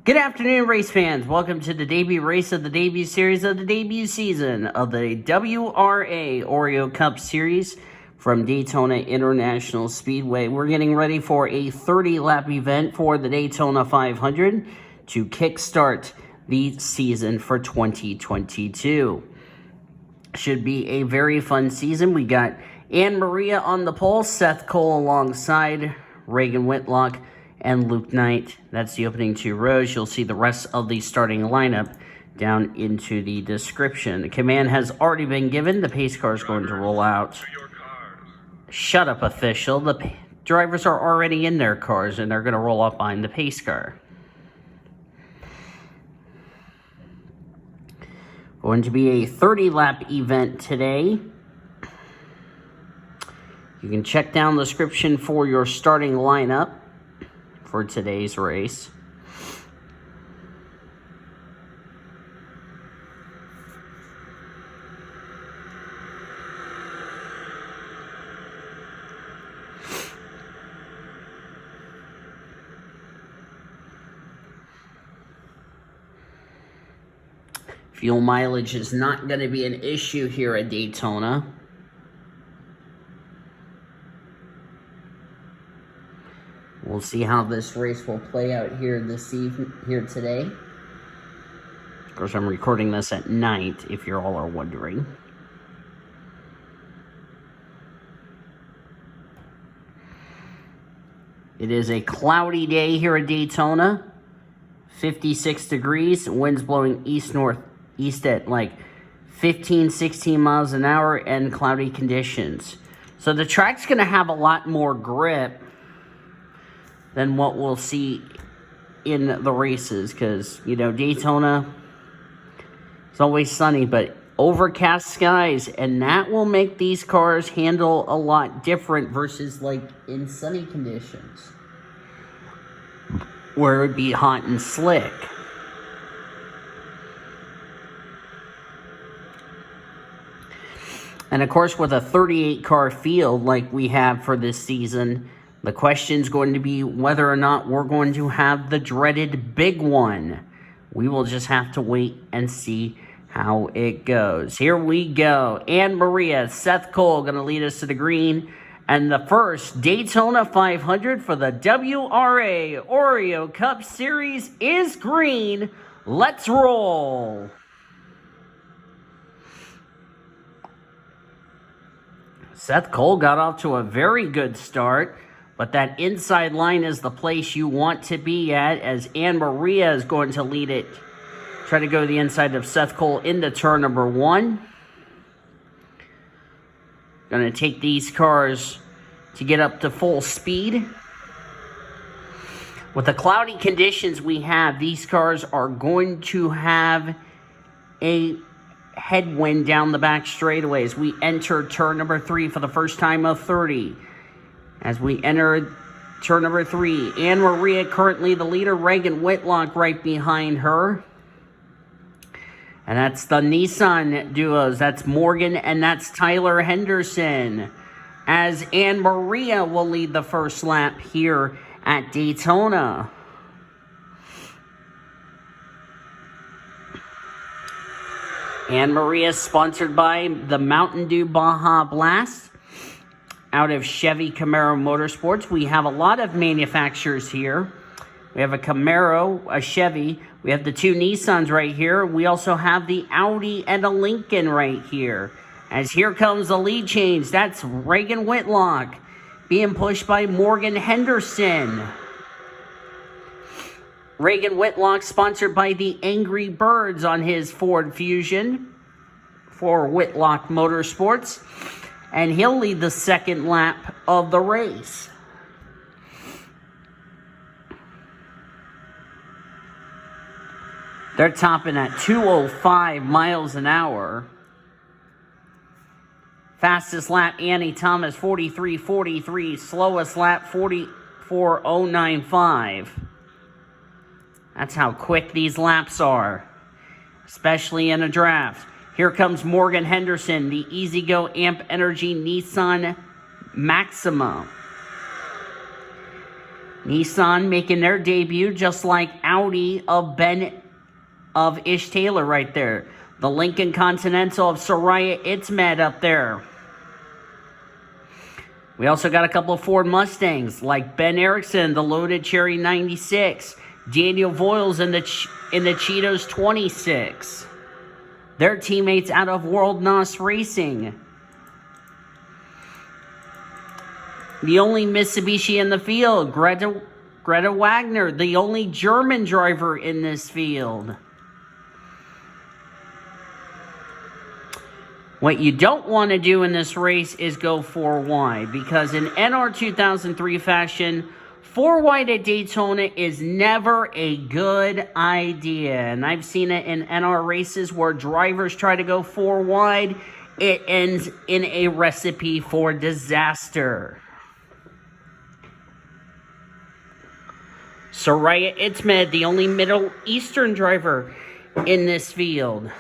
Good afternoon, race fans. Welcome to the debut race of the debut series of the debut season of the WRA Oreo Cup Series from Daytona International Speedway. We're getting ready for a 30-lap event for the Daytona 500 to kickstart the season for 2022. Should be a very fun season. We got Ann Maria on the pole, Seth Cole alongside Reagan Whitlock and Luke Knight. That's the opening two rows. You'll see the rest of the starting lineup down into the description. The command has already been given. The pace car is going to roll out. Shut up, official. The drivers are already in their cars, and they're going to roll up behind the pace car. Going to be a 30-lap event today. You can check down the description for your starting lineup for today's race. Fuel mileage is not going to be an issue here at Daytona. We'll see how this race will play out here today. Of course, I'm recording this at night, if you all are wondering. It is a cloudy day here at Daytona. 56 degrees, winds blowing east-northeast at like 15, 16 miles an hour, and cloudy conditions. So the track's going to have a lot more grip than what we'll see in the races, because, you know, Daytona, it's always sunny, but overcast skies, and that will make these cars handle a lot different versus, like, in sunny conditions, where it would be hot and slick. And, of course, with a 38-car field like we have for this season, the question's going to be whether or not we're going to have the dreaded big one. We will just have to wait and see how it goes. Here we go. Ann Maria, Seth Cole going to lead us to the green. And the first Daytona 500 for the WRA Oreo Cup Series is green. Let's roll. Seth Cole got off to a very good start. But that inside line is the place you want to be at, as Ann Maria is going to lead it. Try to go to the inside of Seth Cole into turn number one. Going to take these cars to get up to full speed. With the cloudy conditions we have, these cars are going to have a headwind down the back straightaways. We enter turn number 3 for the first time of 30. As we enter turn number 3, Ann Maria currently the leader, Reagan Whitlock right behind her. And that's the Nissan duos. That's Morgan and that's Tyler Henderson. As Ann Maria will lead the first lap here at Daytona. Ann Maria sponsored by the Mountain Dew Baja Blast. Out of Chevy Camaro Motorsports. We have a lot of manufacturers here. We have a Camaro, a Chevy. We have the two Nissans right here. We also have the Audi and a Lincoln right here. As here comes the lead change. That's Reagan Whitlock being pushed by Morgan Henderson. Reagan Whitlock sponsored by the Angry Birds on his Ford Fusion for Whitlock Motorsports. And he'll lead the second lap of the race. They're topping at 205 miles an hour. Fastest lap, Annie Thomas, 43.43. Slowest lap, 44.095. That's how quick these laps are, especially in a draft. Here comes Morgan Henderson, the E-Z-GO Amp Energy Nissan Maxima. Nissan making their debut, just like Audi of Ish Taylor right there. The Lincoln Continental of Suraya I'Timad up there. We also got a couple of Ford Mustangs, like Ben Ericsson, the Loaded Cherry 96. Daniel Voyles in the Cheetos 26. Their teammates out of World NOS Racing. The only Mitsubishi in the field, Greta Wagner, the only German driver in this field. What you don't want to do in this race is go 4 wide, because in NR 2003 fashion, 4 wide at Daytona is never a good idea. And I've seen it in NR races where drivers try to go 4 wide. It ends in a recipe for disaster. Suraya I'Timad, the only Middle Eastern driver in this field.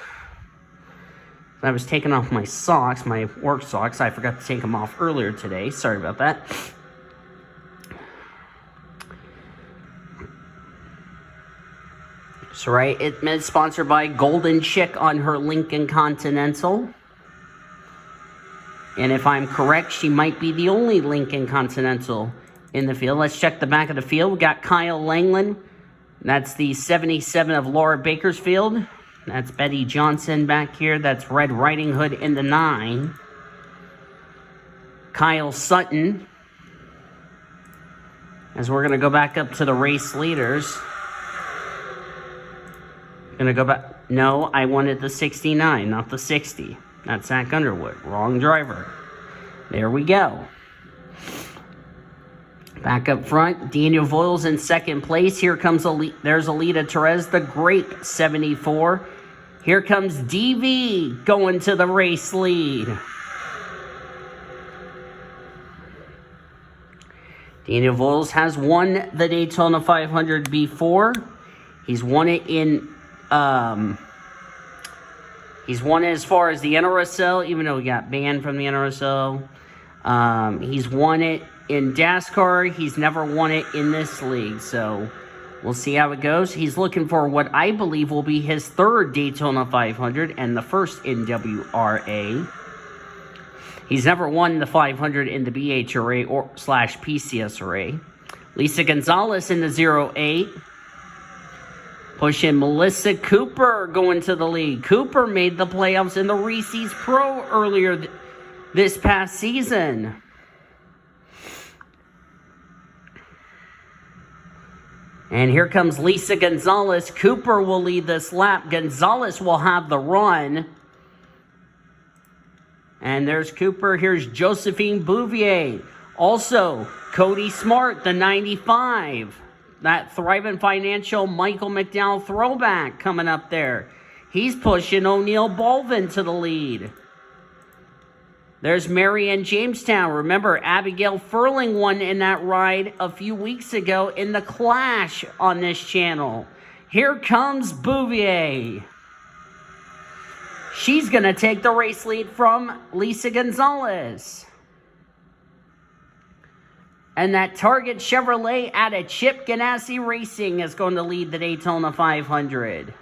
I was taking off my socks, my work socks. I forgot to take them off earlier today. Sorry about that. Suraya I'Timad, sponsored by Golden Chick on her Lincoln Continental. And if I'm correct, she might be the only Lincoln Continental in the field. Let's check the back of the field. We got Kyle Langeland. That's the 77 of Laura Bakersfield. That's Betty Johnson back here. That's Red Riding Hood in the 9. Kyle Sutton. As we're going to go back up to the race leaders. Going to go back. No, I wanted the 69, not the 60. That's Zach Underwood. Wrong driver. There we go. Back up front, Daniel Voyles in second place. Here comes there's Alida Terez, the Grape 74. Here comes DV going to the race lead. Daniel Voyles has won the Daytona 500 before. He's won it in he's won it as far as the NRSL, even though he got banned from the NRSL. He's won it in NASCAR. He's never won it in this league, so we'll see how it goes. He's looking for what I believe will be his 3rd Daytona 500 and the first in WRA. He's never won the 500 in the BHRA or /PCSRA. Lisa Gonzales in the 08. Pushing Melissa Cooper going to the lead. Cooper made the playoffs in the Reese's Pro earlier this past season. And here comes Lisa Gonzales. Cooper will lead this lap. Gonzales will have the run. And there's Cooper. Here's Josephine Bouvier. Also, Cody Smart, the 95. That Thriving Financial Michael McDowell throwback coming up there. He's pushing O'Neil Balvin to the lead. There's MaryAnn Jamestown. Remember, Abigail Furling won in that ride a few weeks ago in the Clash on this channel. Here comes Bouvier. She's going to take the race lead from Lisa Gonzales. And that Target Chevrolet out of Chip Ganassi Racing is going to lead the Daytona 500.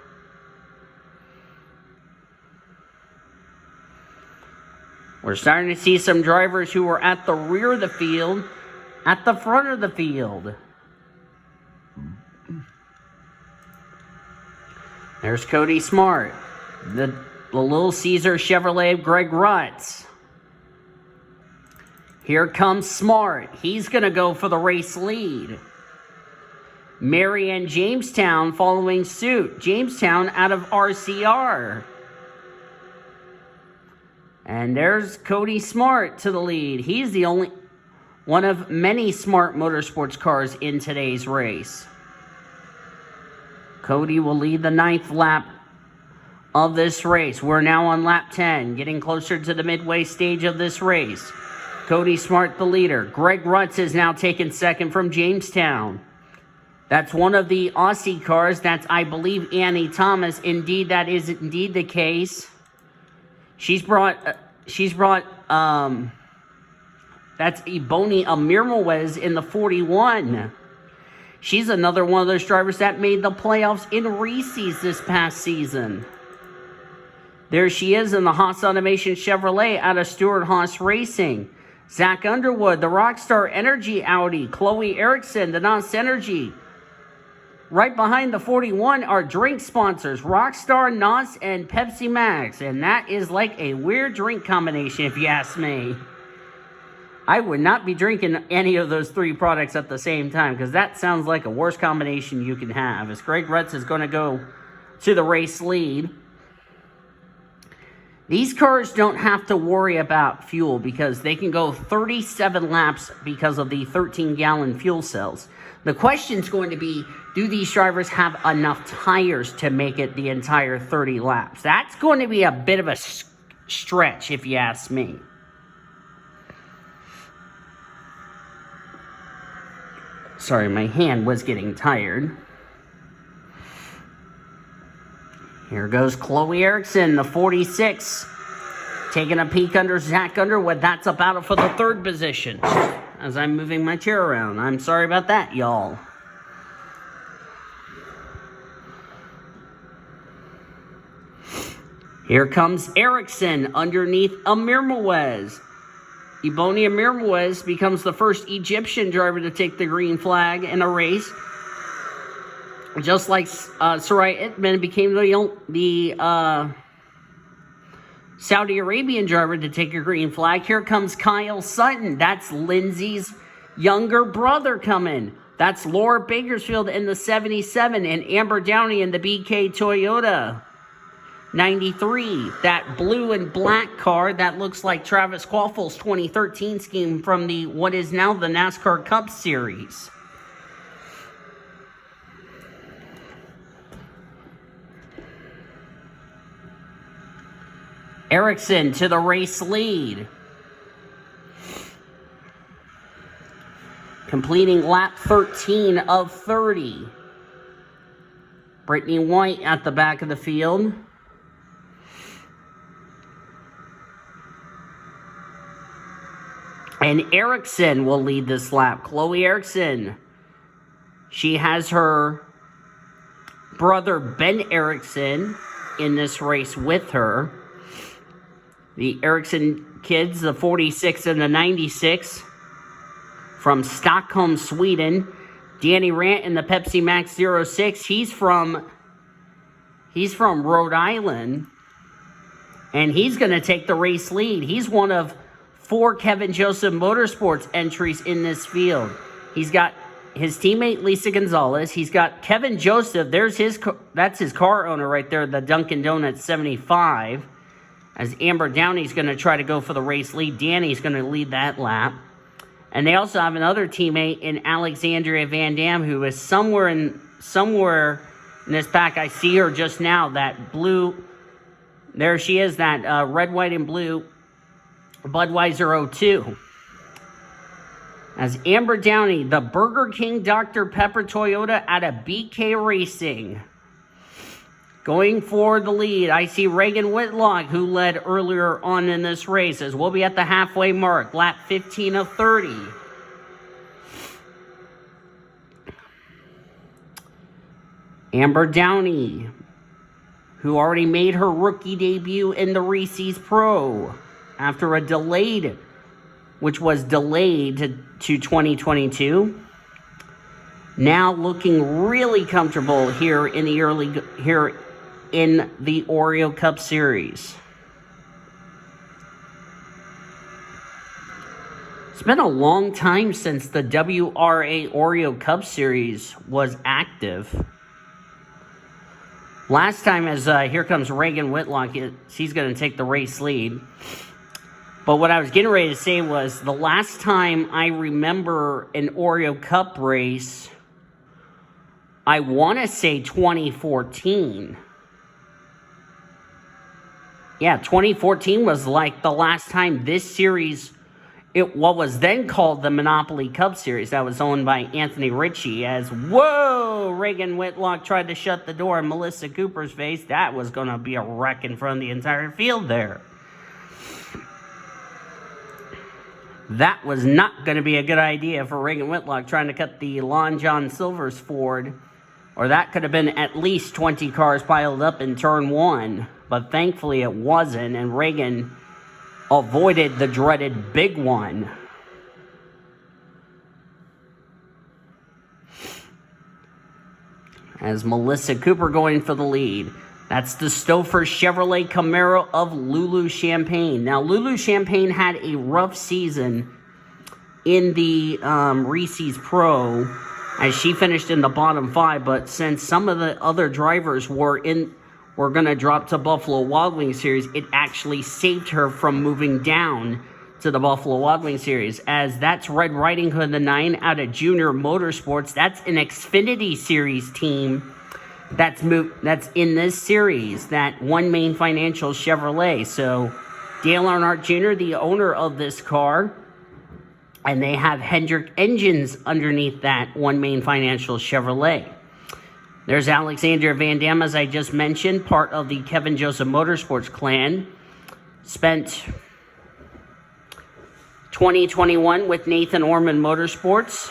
We're starting to see some drivers who are at the rear of the field, at the front of the field. There's Cody Smart. The Little Caesar Chevrolet of Greg Rutz. Here comes Smart. He's going to go for the race lead. MaryAnn Jamestown following suit. Jamestown out of RCR. And there's Cody Smart to the lead. He's the only one of many Smart Motorsports cars in today's race. Cody will lead the 9th lap of this race. We're now on lap 10, getting closer to the midway stage of this race. Cody Smart, the leader. Greg Rutz is now taking second from Jamestown. That's one of the Aussie cars. That's, I believe, Annie Thomas. Indeed, that is indeed the case. She's brought, that's Ebony Amirmawez in the 41. She's another one of those drivers that made the playoffs in Reese's this past season. There she is in the Haas Automation Chevrolet out of Stewart Haas Racing. Zach Underwood, the Rockstar Energy Audi. Chloe Ericsson, the NOS Energy. Right behind the 41 are drink sponsors, Rockstar, NOS, and Pepsi Max. And that is like a weird drink combination, if you ask me. I would not be drinking any of those three products at the same time, because that sounds like a worst combination you can have. As Greg Retz is going to go to the race lead. These cars don't have to worry about fuel because they can go 37 laps because of the 13-gallon fuel cells. The question is going to be, do these drivers have enough tires to make it the entire 30 laps? That's going to be a bit of a stretch, if you ask me. Sorry, my hand was getting tired. Here goes Chloe Ericsson, the 46. Taking a peek under Zach Underwood. That's about it for the third position. As I'm moving my chair around. I'm sorry about that, y'all. Here comes Ericsson underneath Amir Mouez. Ebony Amir Mouez becomes the first Egyptian driver to take the green flag in a race. Just like Suraya I'Timad became the Saudi Arabian driver to take a green flag. Here comes Kyle Sutton. That's Lindsay's younger brother coming. That's Laura Bakersfield in the 77 and Amber Downey in the BK Toyota 93. That blue and black car that looks like Travis Quaffel's 2013 scheme from the what is now the NASCAR Cup Series. Ericsson to the race lead. Completing lap 13 of 30. Brittney White at the back of the field. And Ericsson will lead this lap. Chloe Ericsson. She has her brother Ben Ericsson in this race with her. The Ericsson kids, the 46 and the 96 from Stockholm, Sweden. Danny Rant in the Pepsi Max 06. He's from Rhode Island. And he's going to take the race lead. He's one of 4 Kevin Joseph Motorsports entries in this field. He's got his teammate Lisa Gonzales. He's got Kevin Joseph. That's his car owner right there, the Dunkin' Donuts 75. As Amber Downey's going to try to go for the race lead. Danny's going to lead that lap. And they also have another teammate in Alexandra Van Damme who is somewhere in this pack. I see her just now. That blue, there she is, that red, white, and blue Budweiser 02. As Amber Downey, the Burger King Dr. Pepper Toyota out of BK Racing. Going for the lead, I see Reagan Whitlock, who led earlier on in this race, as we'll be at the halfway mark, lap 15 of 30. Amber Downey, who already made her rookie debut in the Reese's Pro after a delayed, which was delayed to 2022. Now looking really comfortable here in the Oreo Cup Series. It's been a long time since the WRA Oreo Cup Series was active. Last time as here comes Reagan Whitlock. He's going to take the race lead. But what I was getting ready to say was the last time I remember an Oreo Cup race, I want to say 2014. Yeah, 2014 was like the last time this series, what was then called the Monopoly Cup Series, that was owned by Anthony Ritchie, as, whoa, Reagan Whitlock tried to shut the door in Melissa Cooper's face. That was going to be a wreck in front of the entire field there. That was not going to be a good idea for Reagan Whitlock trying to cut the Lon John Silver's Ford. Or that could have been at least 20 cars piled up in turn one. But thankfully it wasn't, and Reagan avoided the dreaded big one. As Melissa Cooper going for the lead. That's the Stouffer Chevrolet Camaro of Lulu Champagne. Now, Lulu Champagne had a rough season in the Reese's Pro as she finished in the bottom 5. But since some of the other drivers were going to drop to Buffalo Wild Wings Series, it actually saved her from moving down to the Buffalo Wild Wings Series. As that's Red Riding Hood, the 9 out of Junior Motorsports. That's an Xfinity Series team that's in this series, that One Main Financial Chevrolet. So Dale Earnhardt Jr., the owner of this car, and they have Hendrick engines underneath that One Main Financial Chevrolet. There's Alexandra Van Damme, as I just mentioned, part of the Kevin Joseph Motorsports clan. Spent 2021 with Nathan Orman Motorsports.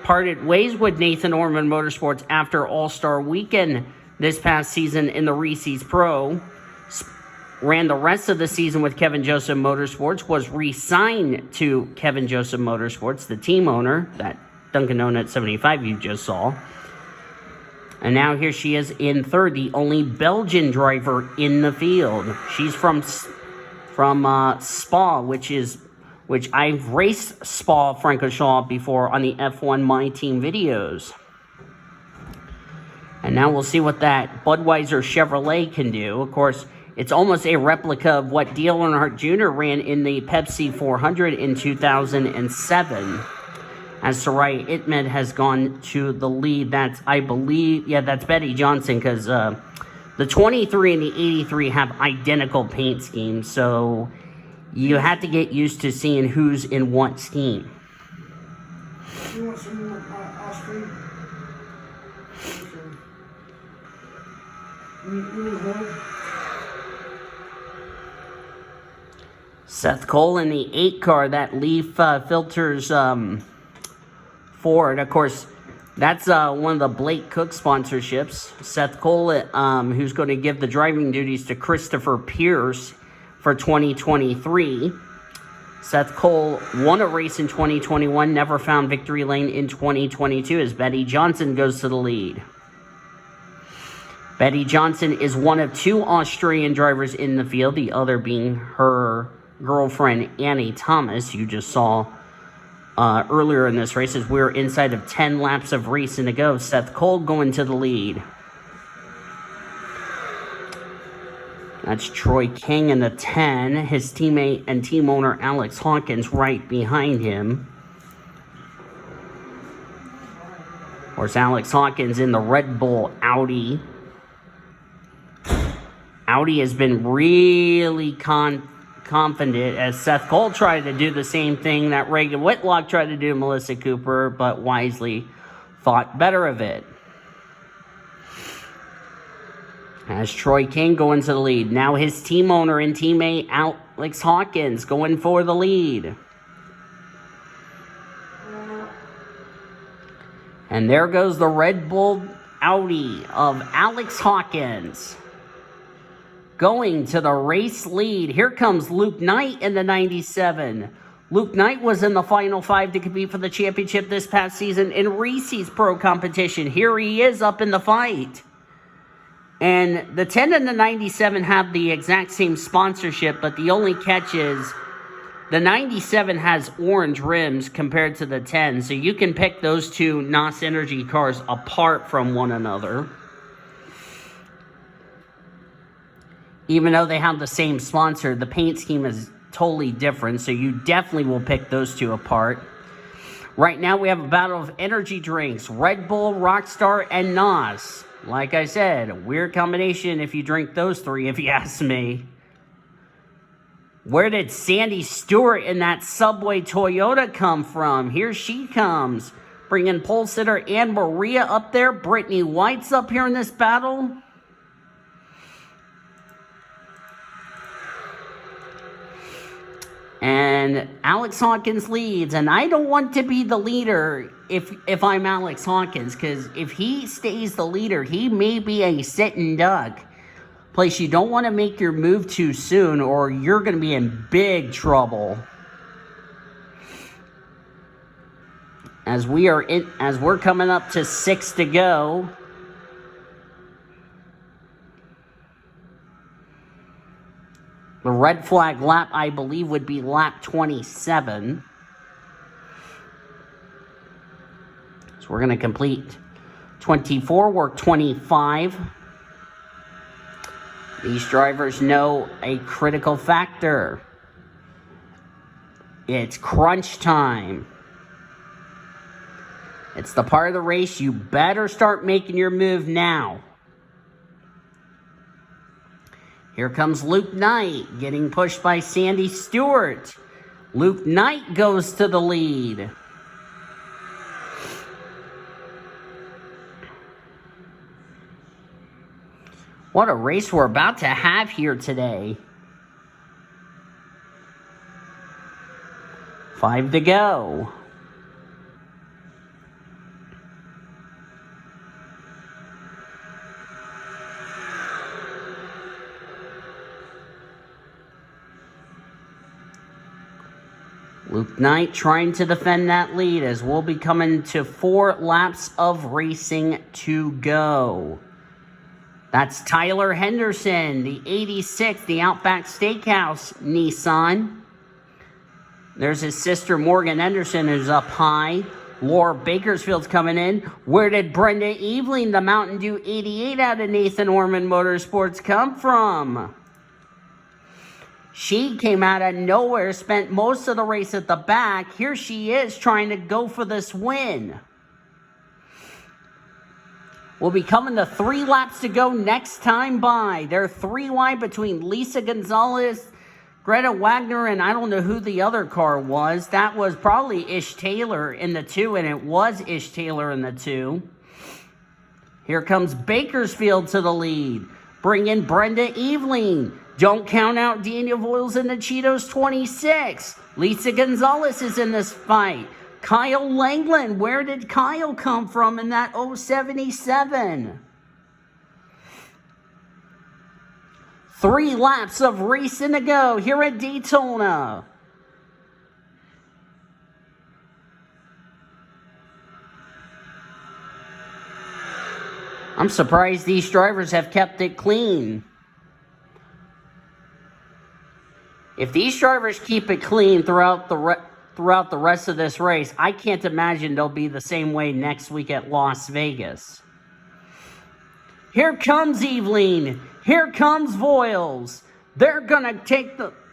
Parted ways with Nathan Orman Motorsports after All-Star Weekend this past season in the Reese's Pro. Ran the rest of the season with Kevin Joseph Motorsports. Was re-signed to Kevin Joseph Motorsports, the team owner, that Dunkin' Donut 75 you just saw. And now here she is in third, the only Belgian driver in the field. She's from Spa, which I've raced Spa-Francorchamps before on the F1 My Team videos. And now we'll see what that Budweiser Chevrolet can do. Of course, it's almost a replica of what Dale Earnhardt Jr. ran in the Pepsi 400 in 2007. As Suraya I'Timad has gone to the lead. That's, I believe, that's Betty Johnson, because the 23 and the 83 have identical paint schemes. So you have to get used to seeing who's in what scheme. You want some more ice cream? Seth Cole in the 8 car, that Leaf Filters Ford. Of course, that's one of the Blake Cook sponsorships. Seth Cole, who's going to give the driving duties to Christopher Pierce for 2023. Seth Cole won a race in 2021, never found victory lane in 2022 as Betty Johnson goes to the lead. Betty Johnson is one of 2 Australian drivers in the field, the other being her girlfriend Annie Thomas, you just saw earlier in this race as we're inside of 10 laps of racing to go. Seth Cole going to the lead. That's Troy Kang in the 10. His teammate and team owner Alex Hawkins right behind him. Of course, Alex Hawkins in the Red Bull Audi. Audi has been really confident as Seth Cole tried to do the same thing that Reagan Whitlock tried to do to Melissa Cooper, but wisely thought better of it. As Troy Kang going to the lead. Now his team owner and teammate Alex Hawkins going for the lead. And there goes the Red Bull Audi of Alex Hawkins going to the race lead. Here comes Luke Knight in the 97. Luke Knight was in the final 5 to compete for the championship this past season in Reese's Pro competition. Here he is up in the fight. And the 10 and the 97 have the exact same sponsorship, but the only catch is the 97 has orange rims compared to the 10. So you can pick those 2 NOS Energy cars apart from one another. Even though they have the same sponsor, the paint scheme is totally different. So you definitely will pick those 2 apart. Right now we have a battle of energy drinks. Red Bull, Rockstar, and NOS. Like I said, a weird combination if you drink those 3, if you ask me. Where did Sandy Stewart in that Subway Toyota come from? Here she comes, bringing pole sitter Anne Maria up there. Brittney White's up here in this battle. And Alex Hawkins leads, and I don't want to be the leader if I'm Alex Hawkins, because if he stays the leader, he may be a sitting duck. Place you don't want to make your move too soon, or you're going to be in big trouble. As we're coming up to 6 to go. The red flag lap, I believe, would be lap 27. So we're going to complete 24, work 25. These drivers know a critical factor. It's crunch time. It's the part of the race you better start making your move now. Here comes Luke Knight, getting pushed by Sandy Stewart. Luke Knight goes to the lead. What a race we're about to have here today. 5 to go. Luke Knight trying to defend that lead as we'll be coming to 4 laps of racing to go. That's Tyler Henderson, the 86, the Outback Steakhouse Nissan. There's his sister Morgan Henderson, who's up high. Laura Bakersfield's coming in. Where did Brenda Eveling, the Mountain Dew 88 out of Nathan Orman Motorsports, come from? She came out of nowhere, spent most of the race at the back. Here she is trying to go for this win. We'll be coming to 3 laps to go next time by. They're 3 wide between Lisa Gonzales, Greta Wagner, and I don't know who the other car was. That was probably Ish Taylor in the 2, and it was Ish Taylor in the 2. Here comes Bakersfield to the lead. Bring in Brenda Eveling. Don't count out Daniel Voyles in the Cheetos 26. Lisa Gonzales is in this fight. Kyle Langeland, where did Kyle come from in that 077? 3 laps of racing to go here at Daytona. I'm surprised these drivers have kept it clean. If these drivers keep it clean throughout the rest of this race, I can't imagine they'll be the same way next week at Las Vegas. Here comes Eveling. Here comes Voyles. They're going to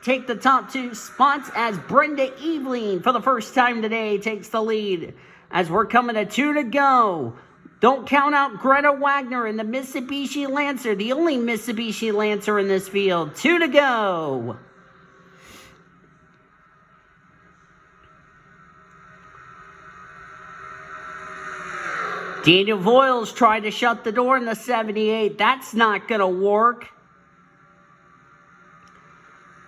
take the top 2 spots as Brenda Eveling, for the first time today, takes the lead. As we're coming to 2 to go. Don't count out Greta Wagner in the Mitsubishi Lancer, the only Mitsubishi Lancer in this field. 2 to go. Daniel Voyles tried to shut the door in the 78. That's not going to work.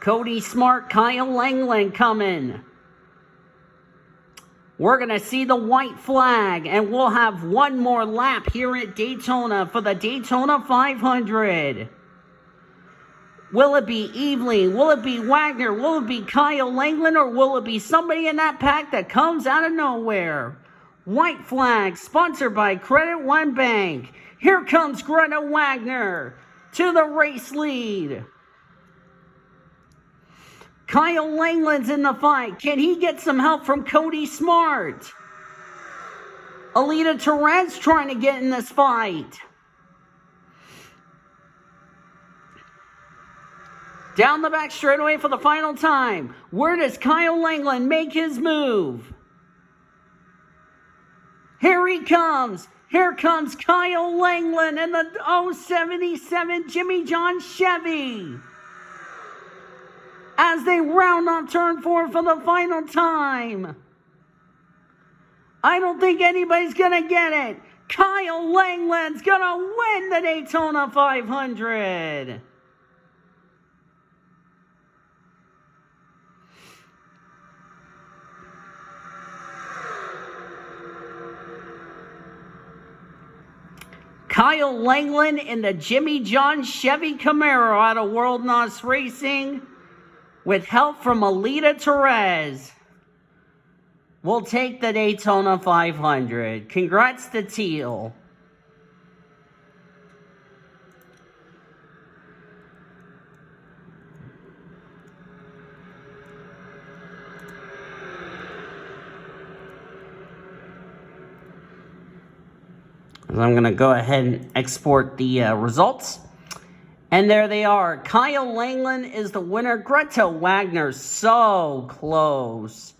Cody Smart, Kyle Langeland coming. We're going to see the white flag, and we'll have one more lap here at Daytona for the Daytona 500. Will it be Eveling? Will it be Wagner? Will it be Kyle Langeland? Or will it be somebody in that pack that comes out of nowhere? White flag, sponsored by Credit One Bank. Here comes Greta Wagner to the race lead. Kyle Langeland's in the fight. Can he get some help from Cody Smart? Alida Terez trying to get in this fight. Down the back straightaway for the final time. Where does Kyle Langeland make his move? Here he comes. Here comes Kyle Langeland in the 077 Jimmy John Chevy. As they round off turn 4 for the final time. I don't think anybody's going to get it. Kyle Langeland's going to win the Daytona 500. Kyle Langeland in the Jimmy John Chevy Camaro out of World NOS Racing with help from Alida Terez will take the Daytona 500. Congrats to Teal. I'm going to go ahead and export the results. And there they are. Kyle Langeland is the winner. Greta Wagner, so close.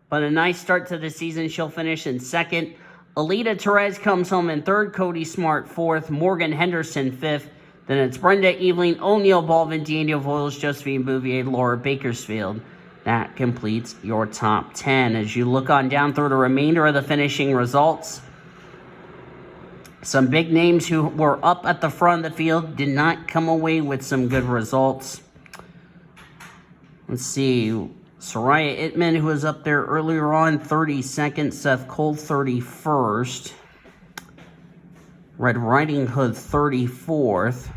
But a nice start to the season. She'll finish in second. Alida Terez comes home in third. Cody Smart fourth. Morgan Henderson fifth. Then it's Brenda Eveling, O'Neil Balvin, Daniel Voyles, Josephine Bouvier, Laura Bakersfield. That completes your top 10. As you look on down through the remainder of the finishing results, some big names who were up at the front of the field did not come away with some good results. Let's see. Suraya I'Timad, who was up there earlier on, 32nd. Seth Cole, 31st. Red Riding Hood, 34th.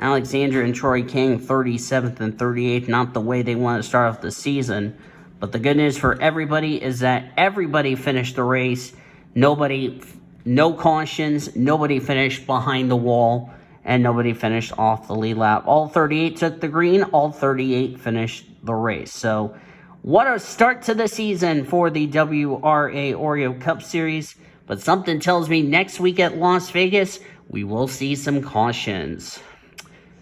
Alexandra and Troy Kang, 37th and 38th. Not the way they want to start off the season. But the good news for everybody is that everybody finished the race. No cautions, nobody finished behind the wall, and nobody finished off the lead lap. All 38 took the green, all 38 finished the race. So, what a start to the season for the WRA Oreo Cup Series. But something tells me next week at Las Vegas, we will see some cautions.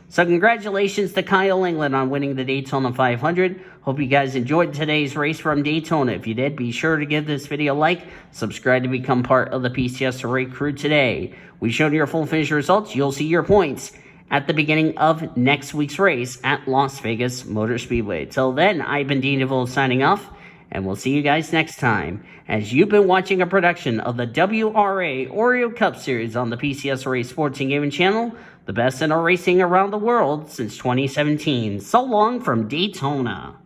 So congratulations to Kyle Langeland on winning the Daytona 500. Hope you guys enjoyed today's race from Daytona. If you did, be sure to give this video a like. Subscribe to become part of the BHRA crew today. We showed your full finish results. You'll see your points at the beginning of next week's race at Las Vegas Motor Speedway. Till then, I've been Daniel Voyles signing off, and we'll see you guys next time as you've been watching a production of the WRA Oreo Cup Series on the PCSRA Sports and Gaming channel, the best in our racing around the world since 2017. So long from Daytona.